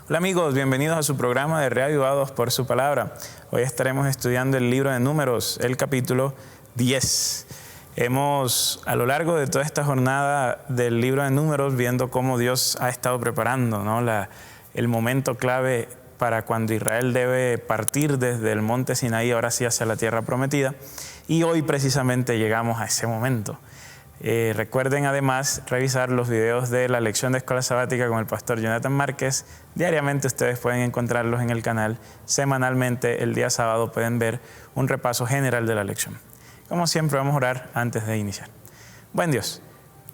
Hola amigos, bienvenidos a su programa de Reavivados por su Palabra. Hoy estaremos estudiando el libro de Números, el capítulo 10. Hemos, a lo largo de toda esta jornada del libro de Números, viendo cómo Dios ha estado preparando, el momento clave para cuando Israel debe partir desde el monte Sinaí, ahora sí hacia la tierra prometida. Y hoy precisamente llegamos a ese momento. Recuerden además revisar los videos de la lección de escuela sabática con el pastor Jonathan Márquez. Diariamente ustedes pueden encontrarlos en el canal. Semanalmente, el día sábado, pueden ver un repaso general de la lección. Como siempre, vamos a orar antes de iniciar. Buen Dios,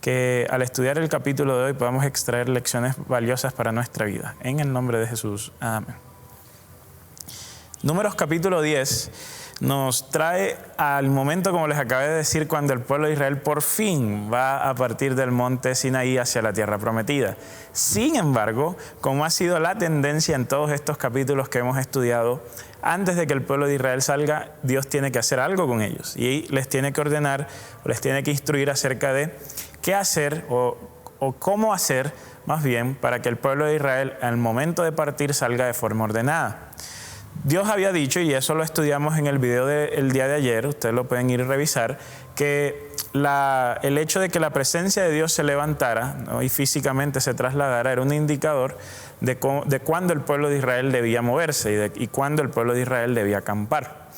que al estudiar el capítulo de hoy podamos extraer lecciones valiosas para nuestra vida. En el nombre de Jesús. Amén. Números capítulo 10 nos trae al momento, como les acabé de decir, cuando el pueblo de Israel por fin va a partir del monte Sinaí hacia la tierra prometida. Sin embargo, como ha sido la tendencia en todos estos capítulos que hemos estudiado, antes de que el pueblo de Israel salga, Dios tiene que hacer algo con ellos y les tiene que ordenar, o les tiene que instruir acerca de qué hacer o cómo hacer, más bien, para que el pueblo de Israel al momento de partir salga de forma ordenada. Dios había dicho, y eso lo estudiamos en el video del día de ayer, ustedes lo pueden ir y revisar, que el hecho de que la presencia de Dios se levantara, y físicamente se trasladara era un indicador de cuándo el pueblo de Israel debía moverse y cuándo el pueblo de Israel debía acampar.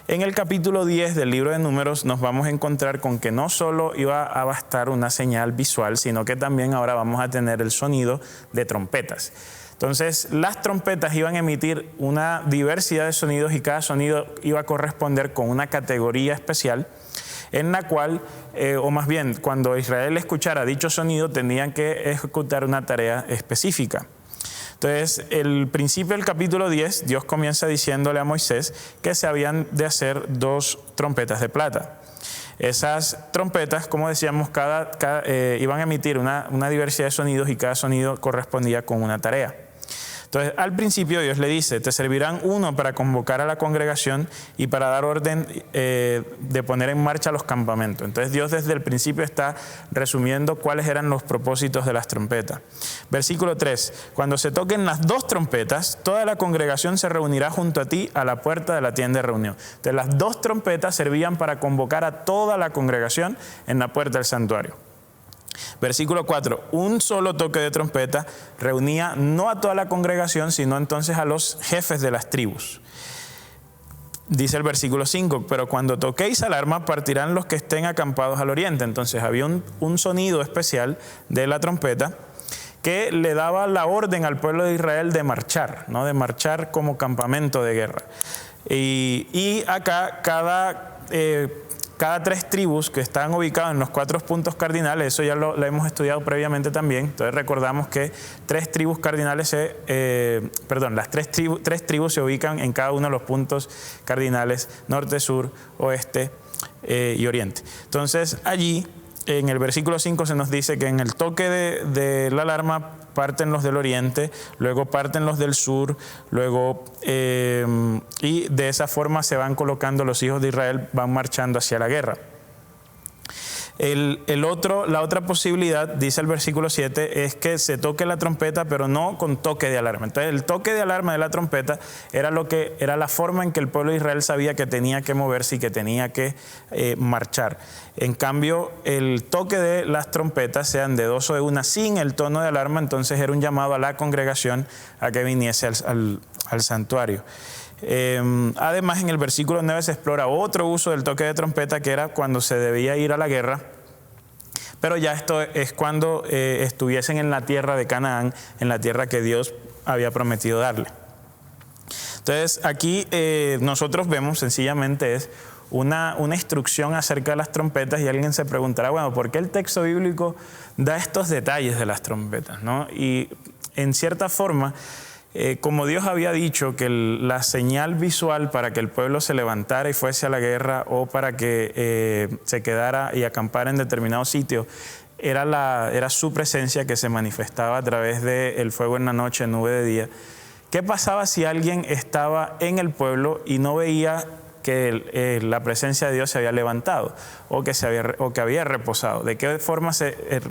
En el capítulo 10 del libro de Números nos vamos a encontrar con que no solo iba a bastar una señal visual, sino que también ahora vamos a tener el sonido de trompetas. Entonces, las trompetas iban a emitir una diversidad de sonidos y cada sonido iba a corresponder con una categoría especial en la cual, o más bien, cuando Israel escuchara dicho sonido, tenían que ejecutar una tarea específica. Entonces, el principio del capítulo 10, Dios comienza diciéndole a Moisés que se habían de hacer 2 trompetas de plata. Esas trompetas, como decíamos, iban a emitir una diversidad de sonidos y cada sonido correspondía con una tarea. Entonces, al principio Dios le dice, te servirán uno para convocar a la congregación y para dar orden de poner en marcha los campamentos. Entonces, Dios desde el principio está resumiendo cuáles eran los propósitos de las trompetas. Versículo 3, cuando se toquen las 2 trompetas, toda la congregación se reunirá junto a ti a la puerta de la tienda de reunión. Entonces, las 2 trompetas servían para convocar a toda la congregación en la puerta del santuario. Versículo 4, un solo toque de trompeta reunía no a toda la congregación, sino entonces a los jefes de las tribus. Dice el versículo 5, pero cuando toquéis alarma partirán los que estén acampados al oriente. Entonces había un sonido especial de la trompeta que le daba la orden al pueblo de Israel de marchar, ¿no? De marchar como campamento de guerra. Y acá cada 3 tribus que están ubicadas en los 4 puntos cardinales, eso ya lo hemos estudiado previamente también. Entonces recordamos que 3 tribus cardinales, las 3 tribus se ubican en cada uno de los puntos cardinales, norte, sur, oeste y oriente. Entonces allí en el versículo 5 se nos dice que en el toque de la alarma parten los del oriente, luego parten los del sur, luego y de esa forma se van colocando los hijos de Israel, van marchando hacia la guerra. La otra posibilidad, dice el versículo 7, es que se toque la trompeta, pero no con toque de alarma. Entonces, el toque de alarma de la trompeta era la forma en que el pueblo de Israel sabía que tenía que moverse y que tenía que marchar. En cambio, el toque de las trompetas, sean de 2 o de 1, sin el tono de alarma, entonces era un llamado a la congregación a que viniese al santuario. Además, en el versículo 9 se explora otro uso del toque de trompeta, que era cuando se debía ir a la guerra, pero ya esto es cuando estuviesen en la tierra de Canaán, en la tierra que Dios había prometido darle. Entonces aquí nosotros vemos sencillamente es una instrucción acerca de las trompetas, y alguien se preguntará, bueno, ¿por qué el texto bíblico da estos detalles de las trompetas, ¿no? Y en cierta forma, como Dios había dicho que la señal visual para que el pueblo se levantara y fuese a la guerra, o para que se quedara y acampara en determinado sitio, era su presencia que se manifestaba a través del fuego en la noche, nube de día. ¿Qué pasaba si alguien estaba en el pueblo y no veía que la presencia de Dios se había levantado o que había reposado. ¿De qué forma?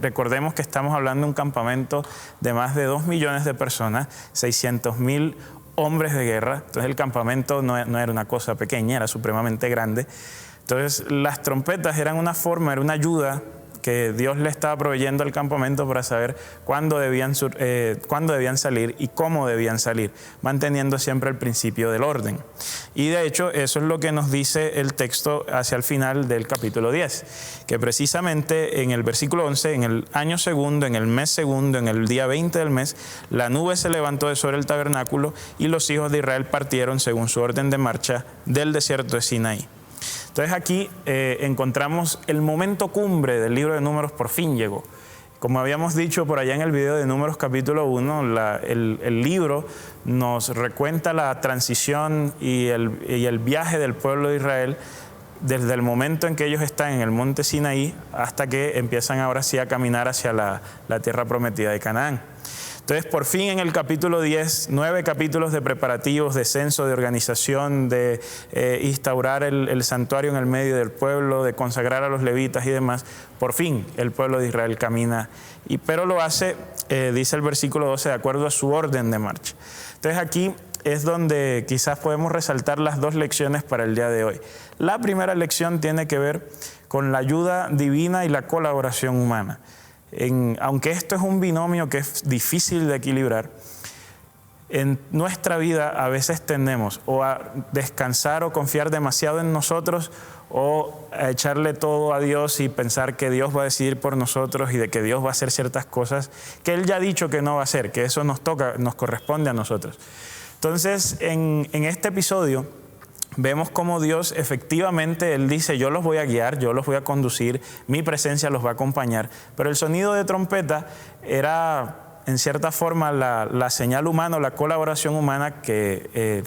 Recordemos que estamos hablando de un campamento de más de 2 millones de personas, 600,000 hombres de guerra. Entonces el campamento no era una cosa pequeña, era supremamente grande. Entonces las trompetas eran una forma, era una ayuda que Dios le estaba proveyendo al campamento para saber cuándo debían salir y cómo debían salir, manteniendo siempre el principio del orden. Y de hecho eso es lo que nos dice el texto hacia el final del capítulo 10, que precisamente en el versículo 11, en el año segundo, en el mes segundo, en el día 20 del mes, la nube se levantó de sobre el tabernáculo y los hijos de Israel partieron según su orden de marcha del desierto de Sinaí. Entonces aquí encontramos el momento cumbre del libro de Números, por fin llegó. Como habíamos dicho por allá en el video de Números capítulo 1, el libro nos recuenta la transición y el viaje del pueblo de Israel desde el momento en que ellos están en el monte Sinaí hasta que empiezan ahora sí a caminar hacia la tierra prometida de Canaán. Entonces, por fin en el capítulo 10, 9 capítulos de preparativos, de censo, de organización, de instaurar el santuario en el medio del pueblo, de consagrar a los levitas y demás, por fin el pueblo de Israel camina, pero lo hace, dice el versículo 12, de acuerdo a su orden de marcha. Entonces aquí es donde quizás podemos resaltar las 2 lecciones para el día de hoy. La primera lección tiene que ver con la ayuda divina y la colaboración humana. Aunque esto es un binomio que es difícil de equilibrar, en nuestra vida a veces tendemos o a descansar o confiar demasiado en nosotros o a echarle todo a Dios y pensar que Dios va a decidir por nosotros y de que Dios va a hacer ciertas cosas que Él ya ha dicho que no va a hacer, que eso nos corresponde a nosotros. Entonces, en este episodio vemos cómo Dios efectivamente, Él dice, yo los voy a guiar, yo los voy a conducir, mi presencia los va a acompañar. Pero el sonido de trompeta era, en cierta forma, la señal humana, la colaboración humana que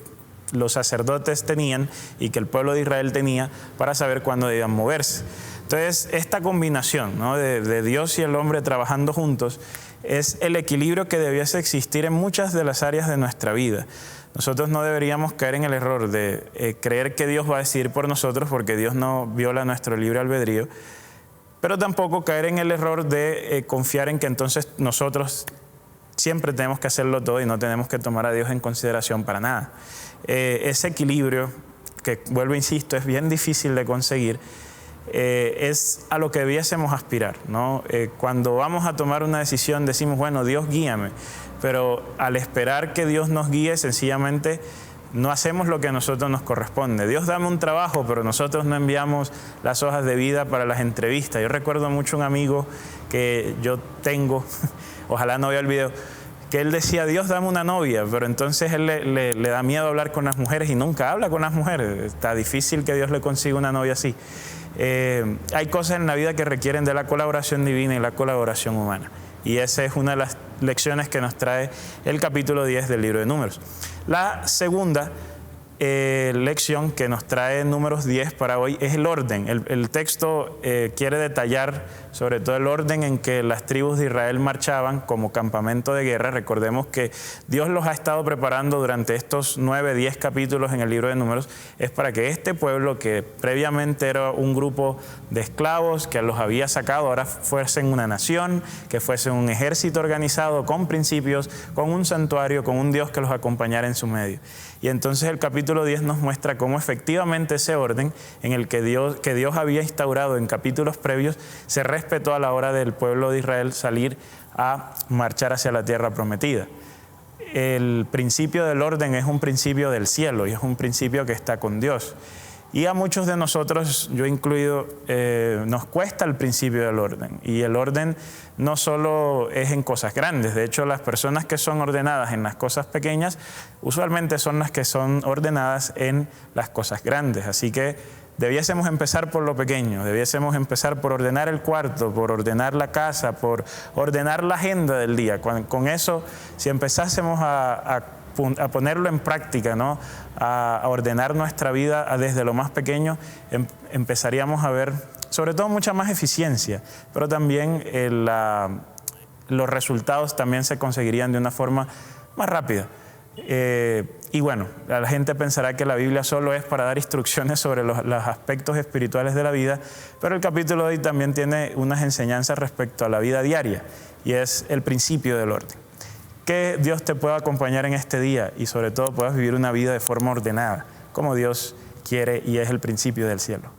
los sacerdotes tenían y que el pueblo de Israel tenía para saber cuándo debían moverse. Entonces, esta combinación, ¿no?, de Dios y el hombre trabajando juntos es el equilibrio que debiese existir en muchas de las áreas de nuestra vida. Nosotros no deberíamos caer en el error de creer que Dios va a decidir por nosotros, porque Dios no viola nuestro libre albedrío, pero tampoco caer en el error de confiar en que entonces nosotros siempre tenemos que hacerlo todo y no tenemos que tomar a Dios en consideración para nada. Ese equilibrio, que vuelvo e insisto, es bien difícil de conseguir, es a lo que debiésemos aspirar, ¿no? Cuando vamos a tomar una decisión decimos, bueno, Dios guíame, pero al esperar que Dios nos guíe, sencillamente no hacemos lo que a nosotros nos corresponde. Dios dame un trabajo, pero nosotros no enviamos las hojas de vida para las entrevistas. Yo recuerdo mucho un amigo que yo tengo, ojalá no vea el video, que él decía, Dios dame una novia, pero entonces él le da miedo hablar con las mujeres y nunca habla con las mujeres. Está difícil que Dios le consiga una novia así. Hay cosas en la vida que requieren de la colaboración divina y la colaboración humana. Y esa es una de las lecciones que nos trae el capítulo 10 del libro de Números. La segunda lección que nos trae Números 10 para hoy es el orden. El texto quiere detallar sobre todo el orden en que las tribus de Israel marchaban como campamento de guerra. Recordemos que Dios los ha estado preparando durante estos 9, 10 capítulos en el libro de Números, es para que este pueblo, que previamente era un grupo de esclavos que los había sacado, ahora fuesen una nación, que fuesen un ejército organizado con principios, con un santuario, con un Dios que los acompañara en su medio. Y entonces el capítulo 10 nos muestra cómo efectivamente ese orden en el que Dios había instaurado en capítulos previos se respetó a la hora del pueblo de Israel salir a marchar hacia la tierra prometida. El principio del orden es un principio del cielo y es un principio que está con Dios. Y a muchos de nosotros, yo incluido, nos cuesta el principio del orden. Y el orden no solo es en cosas grandes. De hecho, las personas que son ordenadas en las cosas pequeñas, usualmente son las que son ordenadas en las cosas grandes. Así que debiésemos empezar por lo pequeño, debiésemos empezar por ordenar el cuarto, por ordenar la casa, por ordenar la agenda del día. Con eso, si empezásemos a ponerlo en práctica, ¿no?, a ordenar nuestra vida desde lo más pequeño, empezaríamos a ver sobre todo mucha más eficiencia, pero también los resultados también se conseguirían de una forma más rápida. Y bueno, la gente pensará que la Biblia solo es para dar instrucciones sobre los aspectos espirituales de la vida, pero el capítulo de hoy también tiene unas enseñanzas respecto a la vida diaria, y es el principio del orden. Que Dios te pueda acompañar en este día y sobre todo puedas vivir una vida de forma ordenada, como Dios quiere y es el principio del cielo.